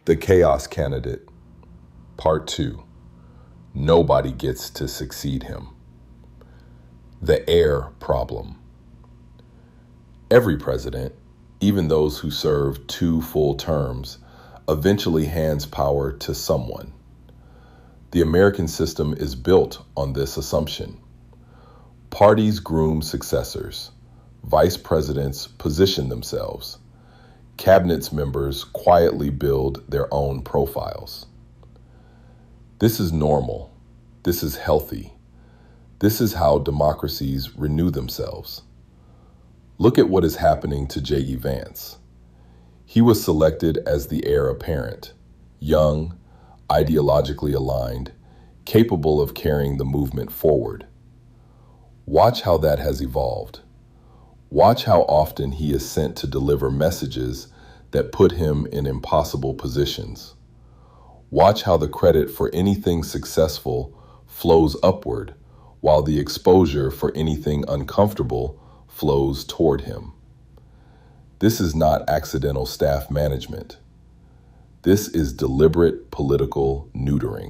The Chaos Candidate, Part 2. Nobody gets to succeed him. The heir problem. Every president, even those who serve 2 full terms, eventually hands power to someone. The American system is built on this assumption. Parties groom successors. Vice presidents position themselves. Cabinet members quietly build their own profiles. This is normal. This is healthy. This is how democracies renew themselves. Look at what is happening to J.D. Vance. He was selected as the heir apparent, young, ideologically aligned, capable of carrying the movement forward. Watch how that has evolved. Watch how often he is sent to deliver messages that put him in impossible positions. Watch how the credit for anything successful flows upward, while the exposure for anything uncomfortable flows toward him. This is not accidental staff management. This is deliberate political neutering.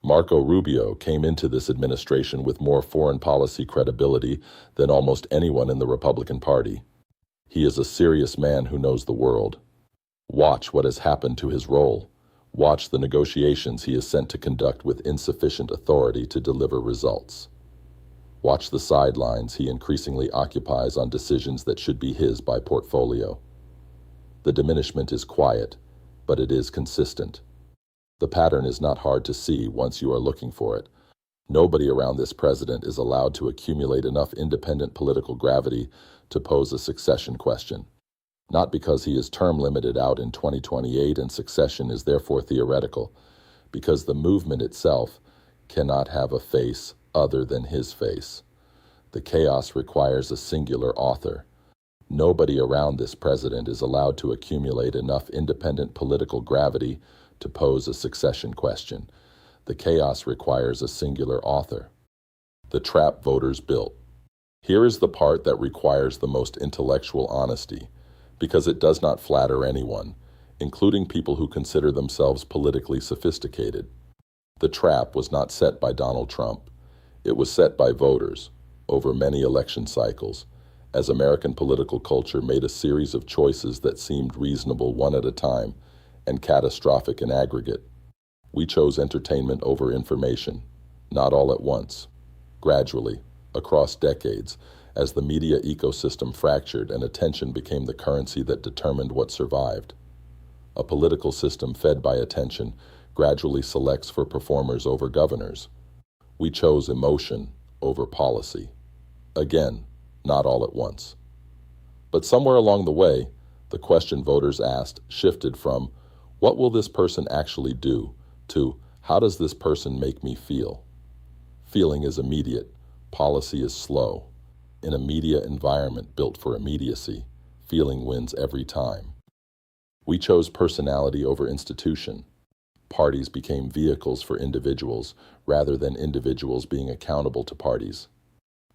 Marco Rubio came into this administration with more foreign policy credibility than almost anyone in the Republican Party. He is a serious man who knows the world. Watch what has happened to his role. Watch the negotiations he is sent to conduct with insufficient authority to deliver results. Watch the sidelines he increasingly occupies on decisions that should be his by portfolio. The diminishment is quiet, but it is consistent. The pattern is not hard to see once you are looking for it. Nobody around this president is allowed to accumulate enough independent political gravity to pose a succession question. Not because he is term limited out in 2028 and succession is therefore theoretical, because the movement itself cannot have a face other than his face. The chaos requires a singular author. Nobody around this president is allowed to accumulate enough independent political gravity to pose a succession question. The chaos requires a singular author. The trap voters built. Here is the part that requires the most intellectual honesty, because it does not flatter anyone, including people who consider themselves politically sophisticated. The trap was not set by Donald Trump. It was set by voters over many election cycles, as American political culture made a series of choices that seemed reasonable one at a time and catastrophic in aggregate. We chose entertainment over information, not all at once, gradually, across decades, as the media ecosystem fractured and attention became the currency that determined what survived. A political system fed by attention gradually selects for performers over governors. We chose emotion over policy. Again, not all at once. But somewhere along the way, the question voters asked shifted from, what will this person actually do, to, how does this person make me feel? Feeling is immediate. Policy is slow. In a media environment built for immediacy, feeling wins every time. We chose personality over institution. Parties became vehicles for individuals rather than individuals being accountable to parties.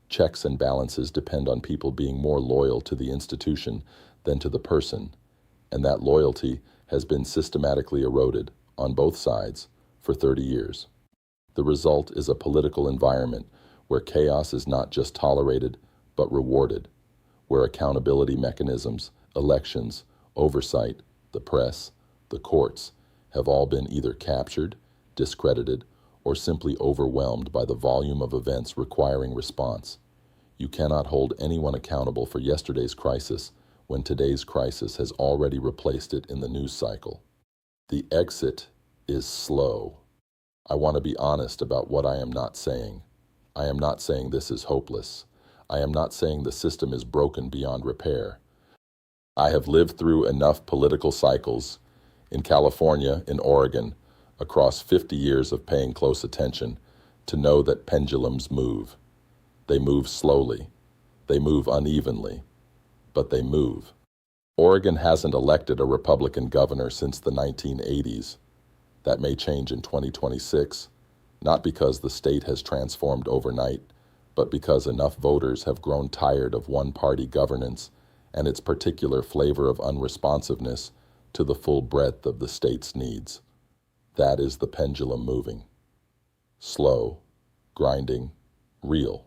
Checks and balances depend on people being more loyal to the institution than to the person, and that loyalty has been systematically eroded, on both sides, for 30 years. The result is a political environment where chaos is not just tolerated, but rewarded, where accountability mechanisms, elections, oversight, the press, the courts, have all been either captured, discredited, or simply overwhelmed by the volume of events requiring response. You cannot hold anyone accountable for yesterday's crisis when today's crisis has already replaced it in the news cycle. The exit is slow. I want to be honest about what I am not saying. I am not saying this is hopeless. I am not saying the system is broken beyond repair. I have lived through enough political cycles in California, in Oregon, across 50 years of paying close attention, to know that pendulums move. They move slowly. They move unevenly. But they move. Oregon hasn't elected a Republican governor since the 1980s. That may change in 2026, not because the state has transformed overnight, but because enough voters have grown tired of one-party governance and its particular flavor of unresponsiveness to the full breadth of the state's needs. That is the pendulum moving. Slow, grinding, real.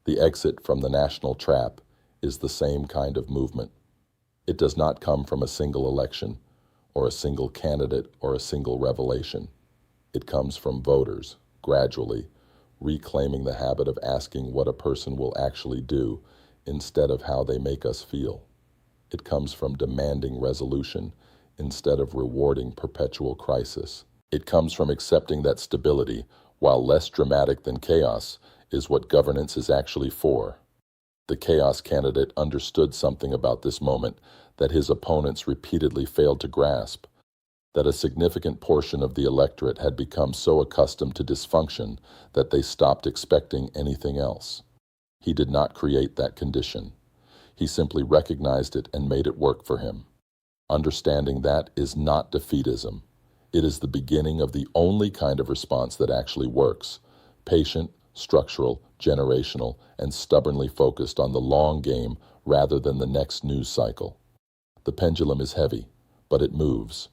The exit from the national trap is the same kind of movement. It does not come from a single election, or a single candidate, or a single revelation. It comes from voters, gradually, reclaiming the habit of asking what a person will actually do instead of how they make us feel. It comes from demanding resolution instead of rewarding perpetual crisis. It comes from accepting that stability, while less dramatic than chaos, is what governance is actually for. The chaos candidate understood something about this moment that his opponents repeatedly failed to grasp, that a significant portion of the electorate had become so accustomed to dysfunction that they stopped expecting anything else. He did not create that condition. He simply recognized it and made it work for him. Understanding that is not defeatism. It is the beginning of the only kind of response that actually works: patient, structural, generational, and stubbornly focused on the long game rather than the next news cycle. The pendulum is heavy, but it moves.